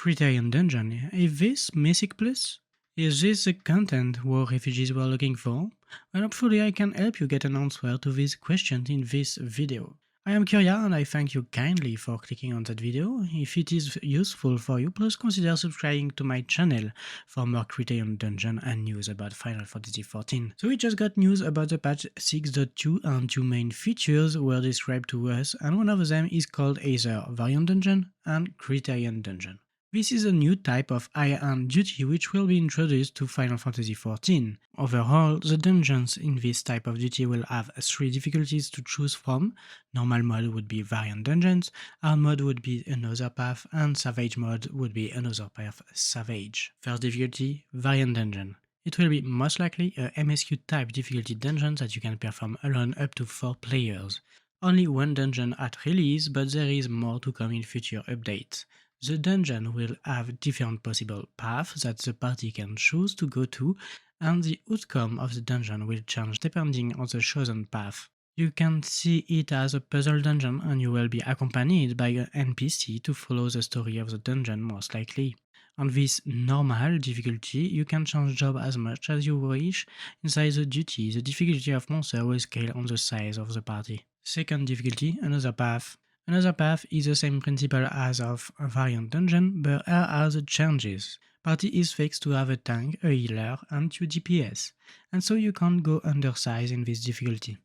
Criterion Dungeon, is this Mythic Plus? Is this the content war refugees were looking for? Well, hopefully I can help you get an answer to these questions in this video. I am Qyorria and I thank you kindly for clicking on that video. If it is useful for you, please consider subscribing to my channel for more Criterion Dungeon and news about Final Fantasy XIV. So we just got news about the patch 6.2 and two main features were described to us, and one of them is called either Variant Dungeon and Criterion Dungeon. This is a new type of high-end duty which will be introduced to Final Fantasy XIV. Overall, the dungeons in this type of duty will have 3 difficulties to choose from. Normal mode would be Variant Dungeons, Hard mode would be Another Path, and Savage mode would be Another Path Savage. First difficulty, Variant Dungeon. It will be most likely a MSQ type difficulty dungeon that you can perform alone up to 4 players. Only one dungeon at release, but there is more to come in future updates. The dungeon will have different possible paths that the party can choose to go to, and the outcome of the dungeon will change depending on the chosen path. You can see it as a puzzle dungeon and you will be accompanied by an NPC to follow the story of the dungeon most likely. On this normal difficulty, you can change job as much as you wish. Inside the duty, the difficulty of monster will scale on the size of the party. Second difficulty, Another Path. Another Path is the same principle as of a Variant Dungeon, but here are the changes. Party is fixed to have a tank, a healer, and 2 DPS, and so you can't go undersized in this difficulty.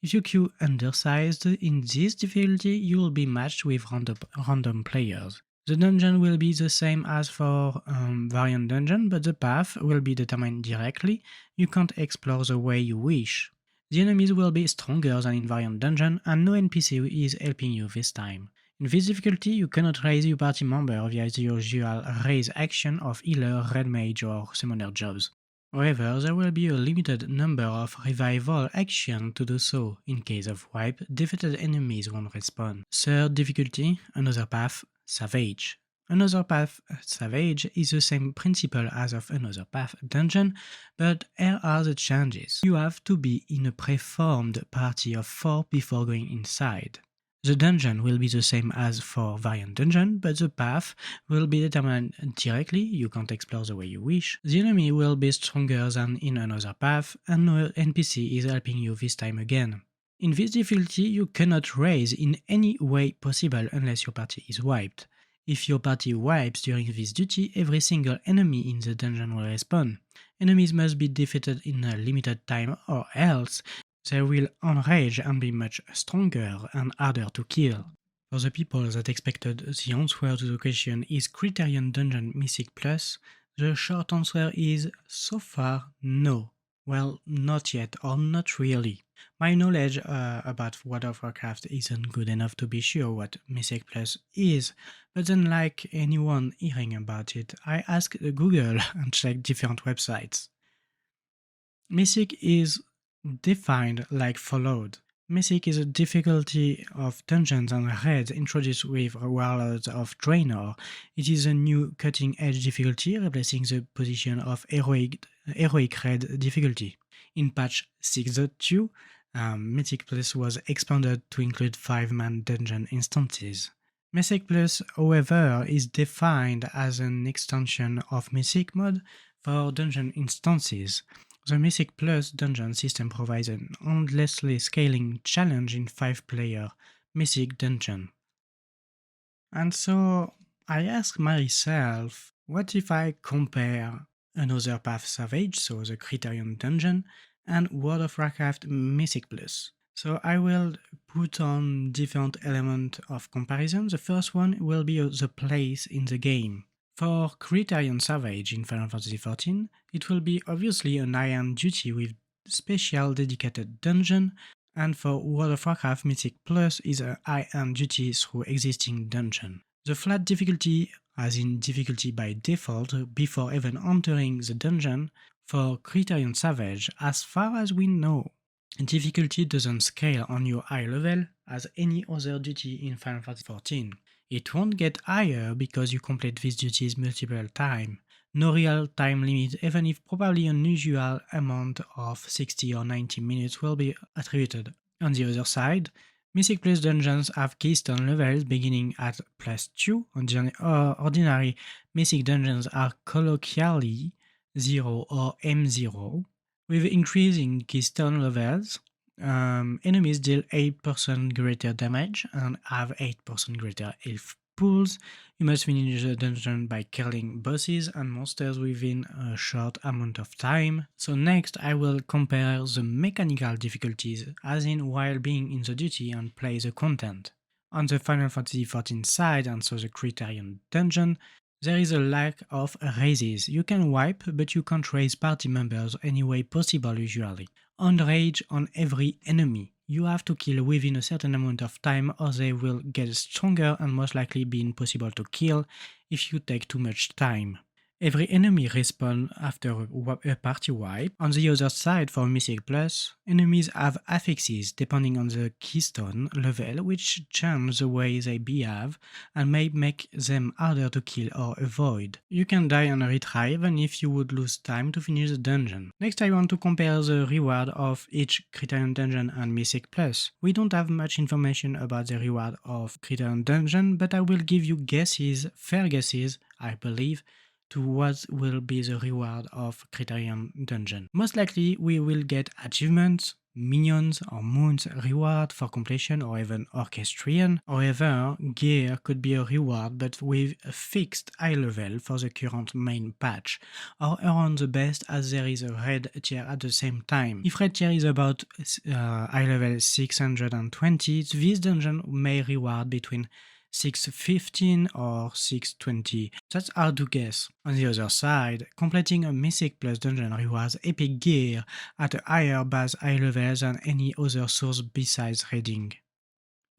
If you queue undersized in this difficulty, you will be matched with random players. The dungeon will be the same as for Variant Dungeon, but the path will be determined directly. You can't explore the way you wish. The enemies will be stronger than in Variant Dungeon, and no NPC is helping you this time. In this difficulty, you cannot raise your party member via the usual raise action of healer, red mage or summoner jobs. However, there will be a limited number of revival actions to do so. In case of wipe, defeated enemies won't respawn. Third difficulty, Another Path Savage. Another Path Savage is the same principle as of Another Path Dungeon, but here are the changes. You have to be in a preformed party of 4 before going inside. The dungeon will be the same as for Variant Dungeon, but the path will be determined directly, you can't explore the way you wish. The enemy will be stronger than in Another Path, and no NPC is helping you this time again. In this difficulty, you cannot raise in any way possible unless your party is wiped. If your party wipes during this duty, every single enemy in the dungeon will respawn. Enemies must be defeated in a limited time or else they will enrage and be much stronger and harder to kill. For the people that expected the answer to the question is Criterion Dungeon Mythic Plus, the short answer is so far no. Well, not yet or not really. My knowledge about World of Warcraft isn't good enough to be sure what Mythic Plus is, but then like anyone hearing about it, I asked Google and checked different websites. Mythic is defined like followed. Mythic is a difficulty of Dungeons and Raids introduced with Warlords of Draenor. It is a new cutting-edge difficulty replacing the position of Heroic Raid difficulty. In patch 6.2, Mythic Plus was expanded to include 5-man dungeon instances. Mythic Plus, however, is defined as an extension of Mythic mode for dungeon instances. The Mythic Plus dungeon system provides an endlessly scaling challenge in 5-player Mythic dungeon. And so I asked myself, what if I compare Another Path Savage, so the Criterion Dungeon, and World of Warcraft Mythic Plus? So I will put on different elements of comparison. The first one will be the place in the game. For Criterion Savage in Final Fantasy XIV, it will be obviously an high-end duty with special dedicated dungeon, and for World of Warcraft Mythic Plus is a high-end duty through existing dungeon. The flat difficulty, as in difficulty by default before even entering the dungeon, for Criterion Savage, as far as we know, difficulty doesn't scale on your high level as any other duty in Final Fantasy XIV. It won't get higher because you complete these duties multiple times. No real time limit, even if probably an unusual amount of 60 or 90 minutes will be attributed. On the other side, Mythic Plus dungeons have keystone levels beginning at +2. Ordinary Mythic dungeons are colloquially 0 or M0. With increasing keystone levels, enemies deal 8% greater damage and have 8% greater health pools. You must finish the dungeon by killing bosses and monsters within a short amount of time. So next I will compare the mechanical difficulties, as in while being in the duty and play the content. On the Final Fantasy XIV side, and so the Criterion Dungeon, there is a lack of raises. You can wipe, but you can't raise party members any way possible usually. On rage on every enemy. You have to kill within a certain amount of time or they will get stronger and most likely be impossible to kill if you take too much time. Every enemy respawns after a party wipe. On the other side, for Mythic Plus, enemies have affixes depending on the keystone level, which change the way they behave and may make them harder to kill or avoid. You can die and retry even if you would lose time to finish the dungeon. Next, I want to compare the reward of each Criterion Dungeon and Mythic Plus. We don't have much information about the reward of Criterion Dungeon, but I will give you guesses, fair guesses, I believe, to what will be the reward of Criterion Dungeon. Most likely we will get achievements, minions or moons reward for completion or even orchestrion. However, gear could be a reward but with a fixed high level for the current main patch, or around the best as there is a red tier at the same time. If red tier is about high level 620, this dungeon may reward between 615 or 620. That's hard to guess. On the other side, completing a Mythic Plus dungeon rewards epic gear at a higher base high level than any other source besides raiding.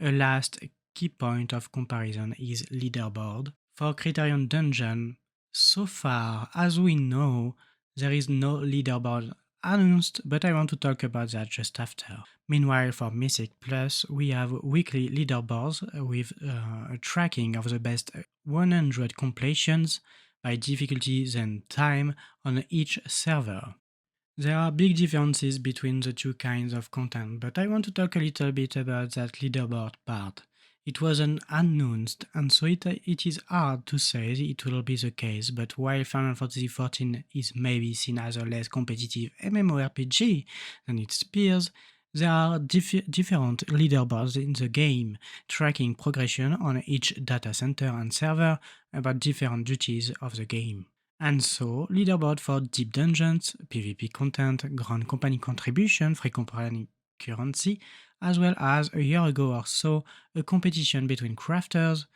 A last key point of comparison is Leaderboard. For Criterion Dungeon, so far as we know, there is no Leaderboard announced, but I want to talk about that just after. Meanwhile, for Mythic Plus, we have weekly leaderboards with a tracking of the best 100 completions by difficulties and time on each server. There are big differences between the two kinds of content, but I want to talk a little bit about that leaderboard part. It wasn't announced, and so it is hard to say it will be the case, but while Final Fantasy XIV is maybe seen as a less competitive MMORPG than its peers, there are different leaderboards in the game, tracking progression on each data center and server about different duties of the game. And so, leaderboard for deep dungeons, PvP content, Grand Company contribution, Free Company currency, as well as a year ago or so, a competition between crafters.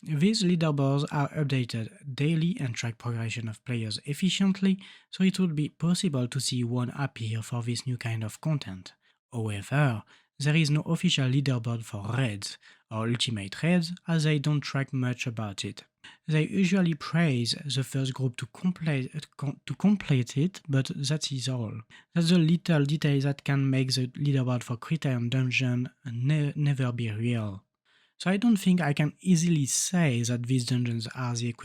These leaderboards are updated daily and track progression of players efficiently, so it would be possible to see one appear for this new kind of content. However, there is no official leaderboard for raids or ultimate raids, as they don't track much about it. They usually praise the first group to complete it, but that is all. That's the little detail that can make the leaderboard for Criterion Dungeon never be real. So I don't think I can easily say that these dungeons are the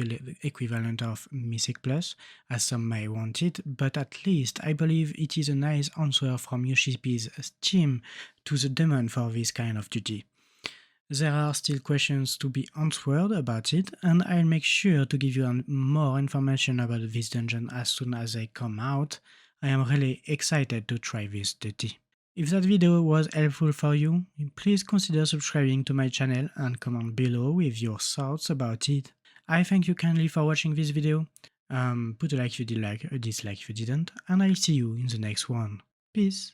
equivalent of Mythic Plus, as some may want it, but at least I believe it is a nice answer from Yoshipi's team to the demand for this kind of duty. There are still questions to be answered about it, and I'll make sure to give you more information about this dungeon as soon as they come out. I am really excited to try this duty. If that video was helpful for you, please consider subscribing to my channel and comment below with your thoughts about it. I thank you kindly for watching this video. Put a like if you did like, a dislike if you didn't, and I'll see you in the next one. Peace!